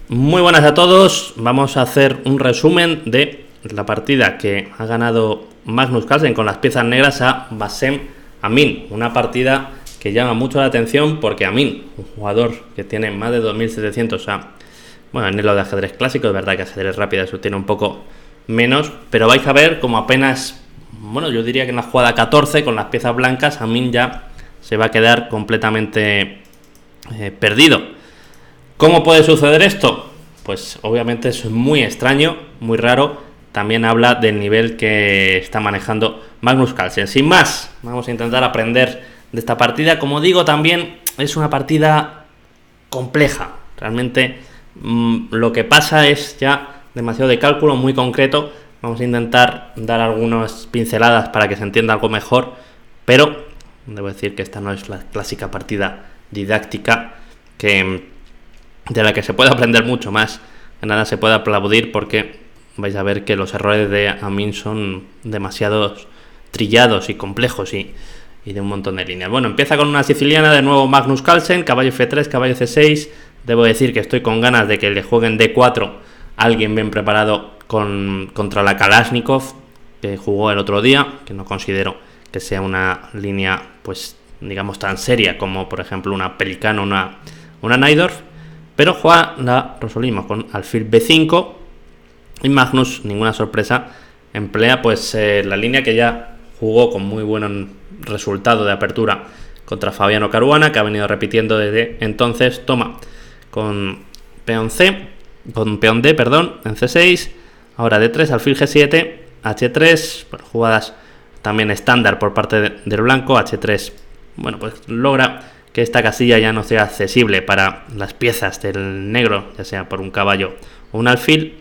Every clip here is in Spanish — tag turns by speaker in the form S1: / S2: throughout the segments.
S1: Muy buenas a todos, vamos a hacer un resumen de la partida que ha ganado Magnus Carlsen con las piezas negras a Bassem Amin. Una partida que llama mucho la atención porque Amin, un jugador que tiene más de 2700 en el de ajedrez clásico, es verdad que ajedrez rápido eso tiene un poco menos, pero vais a ver como apenas, yo diría que en la jugada 14 con las piezas blancas Amin ya se va a quedar completamente perdido. ¿Cómo puede suceder esto? Pues obviamente es muy extraño, muy raro. También habla del nivel que está manejando Magnus Carlsen. Sin más, vamos a intentar aprender de esta partida. Como digo, también es una partida compleja. Realmente lo que pasa es ya demasiado de cálculo, muy concreto. Vamos a intentar dar algunas pinceladas para que se entienda algo mejor. Pero debo decir que esta no es la clásica partida didáctica de la que se puede aprender mucho más, que nada se puede aplaudir, porque vais a ver que los errores de Amin son demasiados trillados y complejos y de un montón de líneas. Bueno, empieza con una siciliana, de nuevo Magnus Carlsen, caballo F3, caballo C6. Debo decir que estoy con ganas de que le jueguen D4 a alguien bien preparado contra la Kalashnikov que jugó el otro día, que no considero que sea una línea, pues digamos, tan seria como por ejemplo una Pelicano, una Najdorf. Pero la resolvimos con alfil B5 y Magnus, ninguna sorpresa, emplea pues la línea que ya jugó con muy buen resultado de apertura contra Fabiano Caruana, que ha venido repitiendo desde entonces. Toma con peón D, en C6, ahora D3, alfil G7, H3, jugadas también estándar por parte del blanco. H3, pues logra que esta casilla ya no sea accesible para las piezas del negro, ya sea por un caballo o un alfil.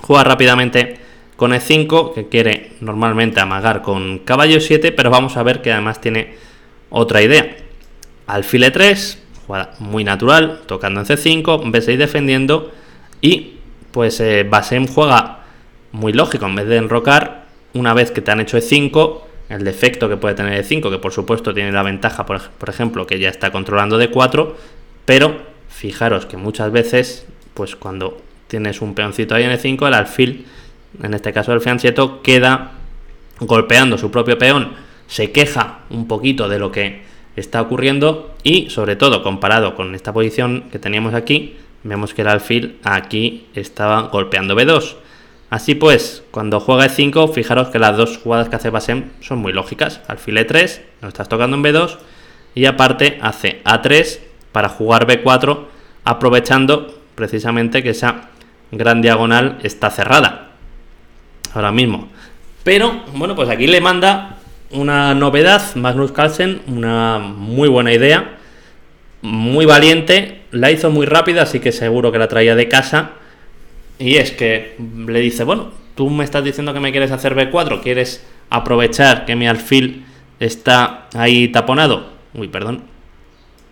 S1: Juega rápidamente con E5, que quiere normalmente amagar con caballo 7, pero vamos a ver que además tiene otra idea. Alfil E3, jugada muy natural, tocando en C5, B6 defendiendo, y pues Bassem juega muy lógico, en vez de enrocar, una vez que te han hecho E5, el defecto que puede tener E5, que por supuesto tiene la ventaja, por ejemplo, que ya está controlando D4, pero fijaros que muchas veces, pues cuando tienes un peoncito ahí en E5, el alfil, en este caso el fianchetto, queda golpeando su propio peón, se queja un poquito de lo que está ocurriendo y, sobre todo, comparado con esta posición que teníamos aquí, vemos que el alfil aquí estaba golpeando B2. Así pues, cuando juega E5, fijaros que las dos jugadas que hace Bassem son muy lógicas. Alfil E3, lo estás tocando en B2, y aparte hace A3 para jugar B4, aprovechando precisamente que esa gran diagonal está cerrada ahora mismo. Pero, pues aquí le manda una novedad Magnus Carlsen, una muy buena idea, muy valiente, la hizo muy rápida, así que seguro que la traía de casa. Y es que le dice, tú me estás diciendo que me quieres hacer B4, quieres aprovechar que mi alfil está ahí taponado.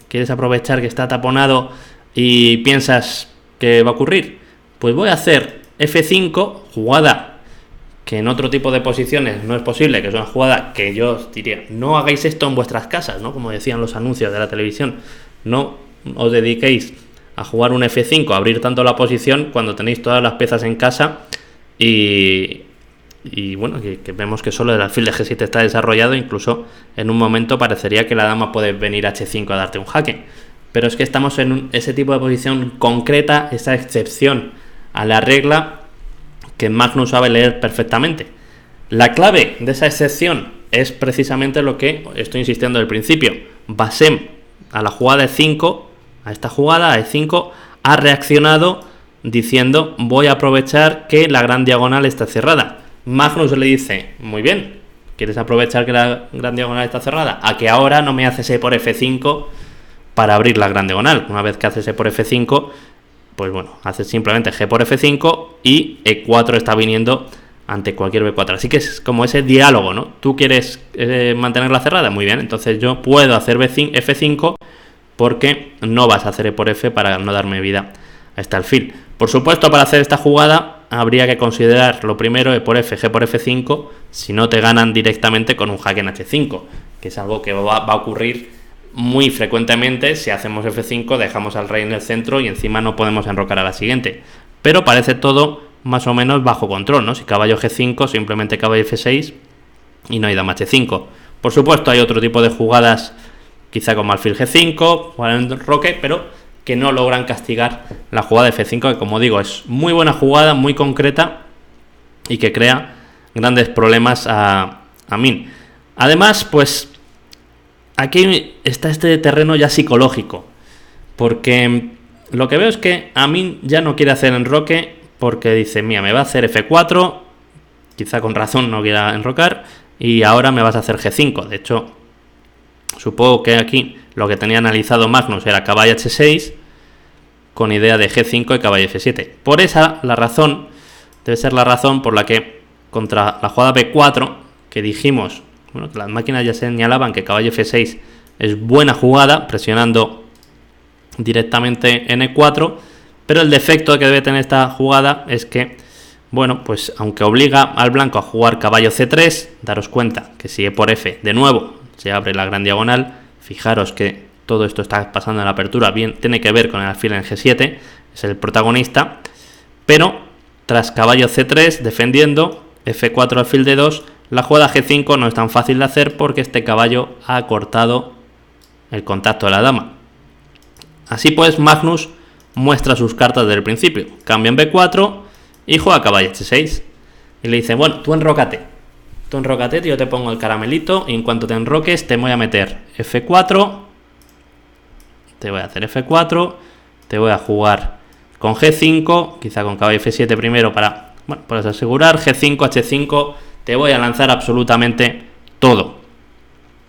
S1: ¿Quieres aprovechar que está taponado y piensas que va a ocurrir? Pues voy a hacer F5, jugada que en otro tipo de posiciones no es posible, que es una jugada que yo os diría, no hagáis esto en vuestras casas, ¿no? Como decían los anuncios de la televisión, no os dediquéis a jugar un F5, a abrir tanto la posición cuando tenéis todas las piezas en casa y que vemos que solo el alfil de G7 está desarrollado. Incluso en un momento parecería que la dama puede venir H5 a darte un jaque, pero es que estamos en ese tipo de posición concreta, esa excepción a la regla que Magnus sabe leer perfectamente. La clave de esa excepción es precisamente lo que estoy insistiendo al principio. Bassem a la jugada E5, a esta jugada, a E5, ha reaccionado diciendo, voy a aprovechar que la gran diagonal está cerrada. Magnus le dice, muy bien, ¿quieres aprovechar que la gran diagonal está cerrada? A que ahora no me haces E por F5 para abrir la gran diagonal. Una vez que haces E por F5, haces simplemente G por F5 y E4 está viniendo ante cualquier B4. Así que es como ese diálogo, ¿no? ¿Tú quieres mantenerla cerrada? Muy bien, entonces yo puedo hacer F5 porque no vas a hacer E por F para no darme vida a este alfil. Por supuesto, para hacer esta jugada habría que considerar lo primero E por F, G por F5, si no te ganan directamente con un jaque en H5, que es algo que va a ocurrir muy frecuentemente, si hacemos F5, dejamos al rey en el centro y encima no podemos enrocar a la siguiente. Pero parece todo más o menos bajo control, ¿no? Si caballo G5, simplemente caballo F6 y no hay dama H5. Por supuesto, hay otro tipo de jugadas, quizá como alfil G5, jugar en enroque, pero que no logran castigar la jugada de F5, que como digo, es muy buena jugada, muy concreta y que crea grandes problemas a Min. Además, pues aquí está este terreno ya psicológico, porque lo que veo es que Amin ya no quiere hacer enroque porque dice, mira, me va a hacer F4, quizá con razón no quiera enrocar, y ahora me vas a hacer G5. De hecho, supongo que aquí lo que tenía analizado Magnus era caballo H6 con idea de G5 y caballo F7. Por esa la razón, debe ser la razón por la que contra la jugada B4, que dijimos, bueno, que las máquinas ya señalaban que caballo F6 es buena jugada, presionando directamente en E4, pero el defecto que debe tener esta jugada es que, bueno, pues aunque obliga al blanco a jugar caballo C3, daros cuenta que si E por F de nuevo se abre la gran diagonal, fijaros que todo esto está pasando en la apertura, bien, tiene que ver con el alfil en G7, es el protagonista, pero tras caballo C3 defendiendo, F4 alfil D2, la jugada G5 no es tan fácil de hacer porque este caballo ha cortado el contacto de la dama. Así pues, Magnus muestra sus cartas desde el principio, cambia en B4 y juega caballo H6 y le dice, bueno, tú enrócate, yo te pongo el caramelito y en cuanto te enroques te voy a meter F4, te voy a hacer F4, te voy a jugar con G5, quizá con caballo F7 primero para, bueno, puedes asegurar, G5, H5, te voy a lanzar absolutamente todo.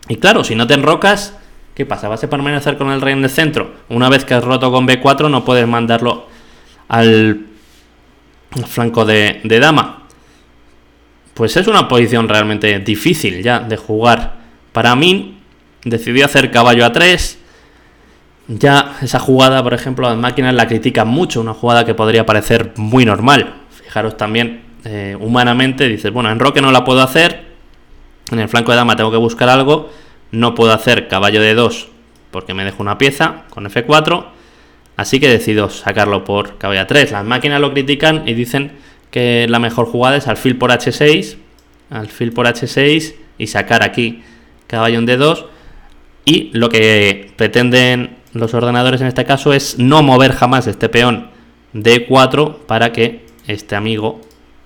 S1: Y claro, si no te enrocas, ¿qué pasa? ¿Vas a permanecer con el rey en el centro? Una vez que has roto con B4 no puedes mandarlo al flanco de dama. Pues es una posición realmente difícil ya de jugar. Para mí, decidió hacer caballo A3. Ya esa jugada, por ejemplo, las máquinas la critican mucho, una jugada que podría parecer muy normal. Fijaros también, humanamente, dices, bueno, enroque no la puedo hacer, en el flanco de dama tengo que buscar algo, no puedo hacer caballo D2 porque me dejo una pieza con F4, así que decido sacarlo por caballo A3. Las máquinas lo critican y dicen que la mejor jugada es alfil por H6, y sacar aquí caballo en D2, y lo que pretenden los ordenadores en este caso es no mover jamás este peón de E4 para que este amigo,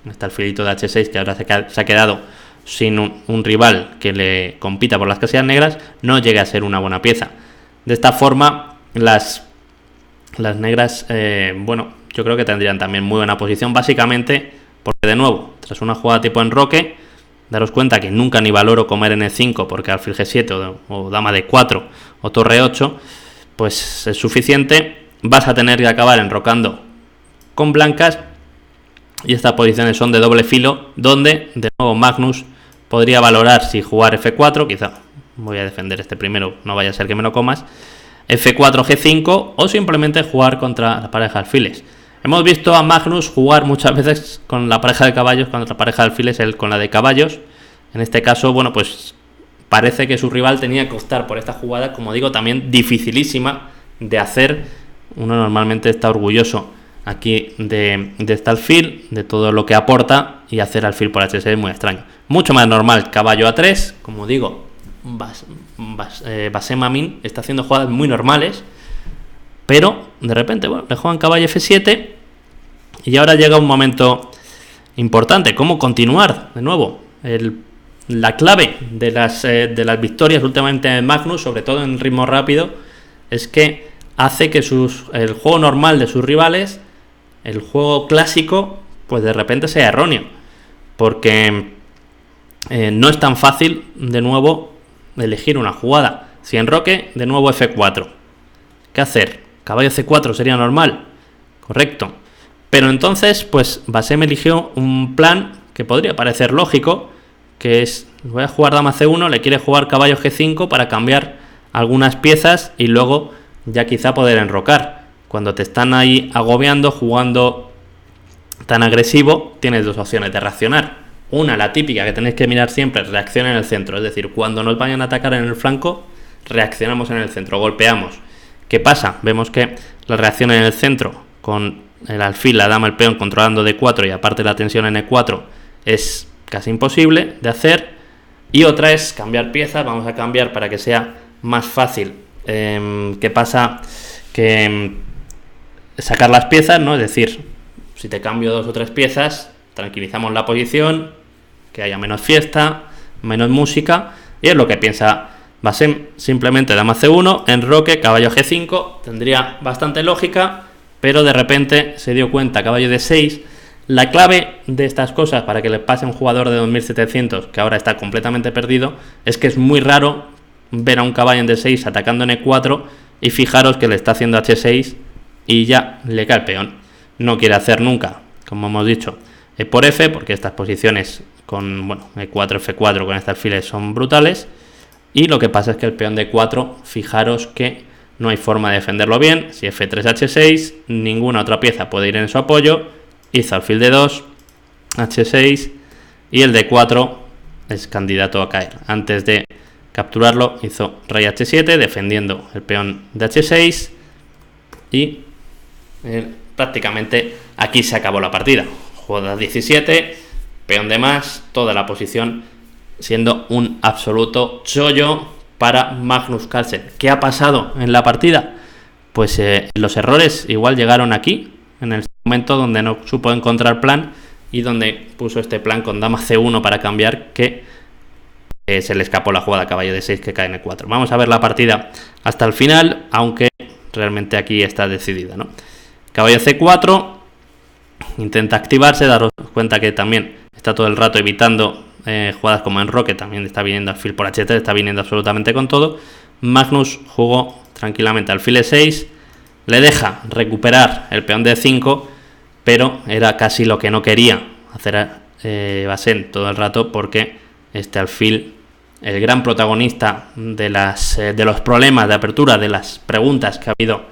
S1: este alfilito de H6 que ahora se ha quedado sin un rival que le compita por las casillas negras, no llegue a ser una buena pieza. De esta forma las negras, bueno, yo creo que tendrían también muy buena posición, básicamente porque de nuevo, tras una jugada tipo enroque, daros cuenta que nunca ni valoro comer en E5 porque alfil G7 o dama D4 o torre 8, pues es suficiente, vas a tener que acabar enrocando con blancas y estas posiciones son de doble filo, donde de nuevo Magnus podría valorar si jugar F4, quizá voy a defender este primero, no vaya a ser que me lo comas, F4, G5 o simplemente jugar contra la pareja de alfiles. Hemos visto a Magnus jugar muchas veces con la pareja de caballos, contra la pareja de alfiles, él con la de caballos. En este caso, bueno, pues parece que su rival tenía que optar por esta jugada, como digo, también dificilísima de hacer. Uno normalmente está orgulloso aquí de este alfil, de todo lo que aporta, y hacer alfil por H6 es muy extraño. Mucho más normal caballo A3, como digo, Bassem Amin está haciendo jugadas muy normales, pero de repente, bueno, le juegan caballo F7 y ahora llega un momento importante, ¿cómo continuar? De nuevo, la clave de las victorias últimamente en Magnus, sobre todo en ritmo rápido, es que hace que el juego normal de sus rivales, el juego clásico, pues de repente sea erróneo, porque no es tan fácil, de nuevo, elegir una jugada. Si enroque, de nuevo F4. ¿Qué hacer? Caballo C4 sería normal, correcto. Pero entonces, pues Bassem eligió un plan que podría parecer lógico, que es, voy a jugar dama C1, le quiere jugar caballo G5 para cambiar algunas piezas y luego ya quizá poder enrocar. Cuando te están ahí agobiando, jugando tan agresivo, tienes dos opciones de reaccionar. Una, la típica que tenéis que mirar siempre, reacción en el centro, es decir, cuando nos vayan a atacar en el flanco, reaccionamos en el centro, golpeamos. ¿Qué pasa? Vemos que la reacción en el centro, con el alfil, la dama, el peón controlando D4 y aparte la tensión en E4, es casi imposible de hacer. Y otra es cambiar piezas. Vamos a cambiar para que sea más fácil. ¿Qué pasa? Que sacar las piezas, ¿no? Es decir, si te cambio 2 o 3 piezas, tranquilizamos la posición, que haya menos fiesta, menos música, y es lo que piensa Bassem. Simplemente dama C1, enroque, caballo G5, tendría bastante lógica, pero de repente se dio cuenta, caballo D6. La clave de estas cosas para que le pase a un jugador de 2700, que ahora está completamente perdido, es que es muy raro ver a un caballo en D6 atacando en E4, y fijaros que le está haciendo H6 y ya le cae el peón. No quiere hacer nunca, como hemos dicho, E por F, porque estas posiciones con E4, F4 con este alfiles son brutales, y lo que pasa es que el peón de 4, fijaros que no hay forma de defenderlo bien. Si F3, H6, ninguna otra pieza puede ir en su apoyo. Hizo alfil de 2, H6, y el de 4 es candidato a caer. Antes de capturarlo hizo rey H7, defendiendo el peón de H6, y prácticamente aquí se acabó la partida. Jugada 17, peón de más, toda la posición siendo un absoluto chollo para Magnus Carlsen. ¿Qué ha pasado en la partida? Pues los errores igual llegaron aquí, en el momento donde no supo encontrar plan y donde puso este plan con dama C1 para cambiar, que se le escapó la jugada caballo D6 que cae en E4. Vamos a ver la partida hasta el final, aunque realmente aquí está decidida, ¿no? Caballo C4, intenta activarse, daros cuenta que también está todo el rato evitando jugadas como enroque, también está viniendo alfil por H3, está viniendo absolutamente con todo. Magnus jugó tranquilamente alfil E6, le deja recuperar el peón de 5, pero era casi lo que no quería hacer Bassem todo el rato, porque este alfil, el gran protagonista de los problemas de apertura, de las preguntas que ha habido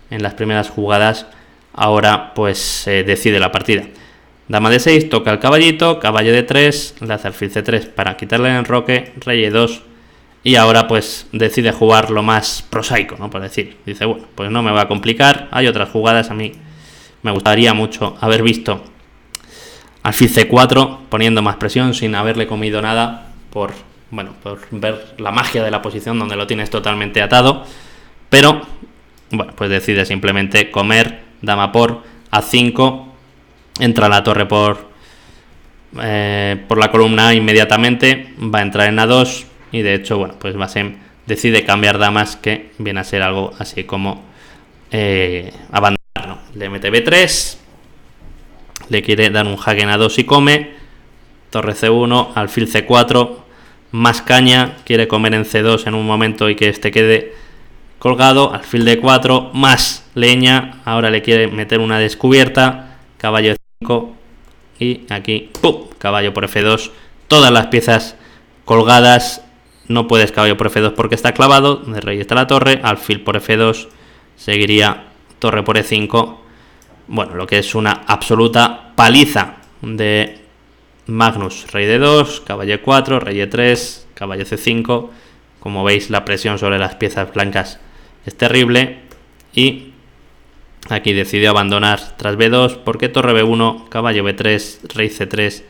S1: en las primeras jugadas, ahora pues decide la partida. Dama de 6, toca el caballito, caballo de 3, le hace alfil C3 para quitarle el enroque, rey E2, y ahora pues decide jugar lo más prosaico, ¿no? Por decir, dice, bueno, pues no me va a complicar, hay otras jugadas. A mí me gustaría mucho haber visto alfil C4 poniendo más presión sin haberle comido nada, por ver la magia de la posición donde lo tienes totalmente atado, pero bueno, pues decide simplemente comer dama por A5, entra la torre por la columna A inmediatamente, va a entrar en A2, y de hecho, bueno, pues Bassem decide cambiar damas, que viene a ser algo así como abandonar, ¿no? Le mete B3, le quiere dar un jaque en A2 y come, torre C1, alfil C4, más caña, quiere comer en C2 en un momento y que este quede colgado, alfil D4, más leña, ahora le quiere meter una descubierta, caballo E5, y aquí, ¡pum!, caballo por F2, todas las piezas colgadas. No puedes caballo por F2 porque está clavado, de rey está la torre, alfil por F2, seguiría torre por E5. Bueno, lo que es una absoluta paliza de Magnus. Rey D2, caballo E4, rey E3, caballo C5. Como veis, la presión sobre las piezas blancas es terrible, y aquí decidió abandonar tras B2 porque torre B1, caballo B3, rey C3,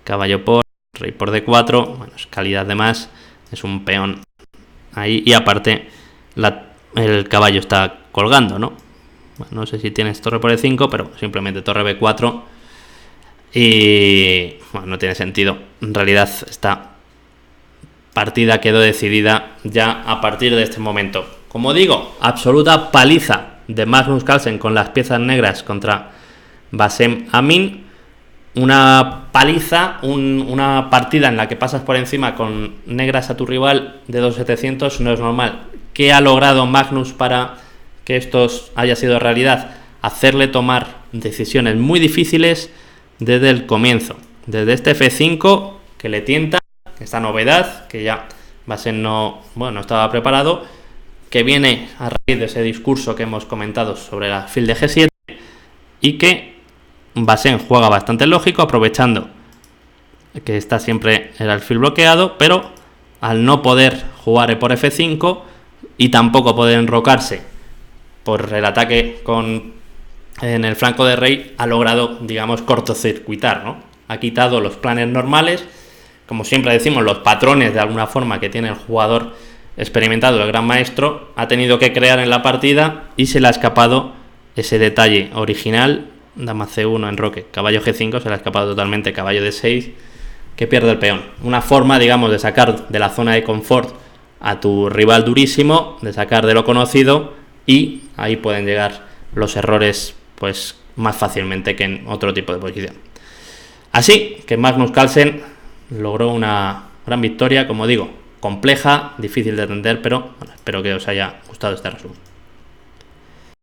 S1: caballo por, rey por D4. Bueno, es calidad de más, es un peón ahí, y aparte el caballo está colgando, ¿no? Bueno, no sé si tienes torre por E5, pero simplemente torre B4, y bueno, no tiene sentido. En realidad esta partida quedó decidida ya a partir de este momento. Como digo, absoluta paliza de Magnus Carlsen con las piezas negras contra Bassem Amin. Una paliza, una partida en la que pasas por encima con negras a tu rival de 2.700 no es normal. ¿Qué ha logrado Magnus para que esto haya sido realidad? Hacerle tomar decisiones muy difíciles desde el comienzo. Desde este F5 que le tienta, esta novedad que ya Bassem no estaba preparado, que viene a raíz de ese discurso que hemos comentado sobre el alfil de G7, y que Bassem juega bastante lógico, aprovechando que está siempre el alfil bloqueado, pero al no poder jugar E por F5, y tampoco poder enrocarse por el ataque en el flanco de Rey, ha logrado, digamos, cortocircuitar, ¿no? Ha quitado los planes normales, como siempre decimos, los patrones de alguna forma que tiene el jugador experimentado, el gran maestro, ha tenido que crear en la partida y se le ha escapado ese detalle original. Dama C1, enroque, caballo G5, se le ha escapado totalmente, caballo D6, que pierde el peón. Una forma, digamos, de sacar de la zona de confort a tu rival durísimo, de sacar de lo conocido, y ahí pueden llegar los errores pues más fácilmente que en otro tipo de posición. Así que Magnus Carlsen logró una gran victoria, como digo, compleja, difícil de entender, pero bueno, espero que os haya gustado este resumen.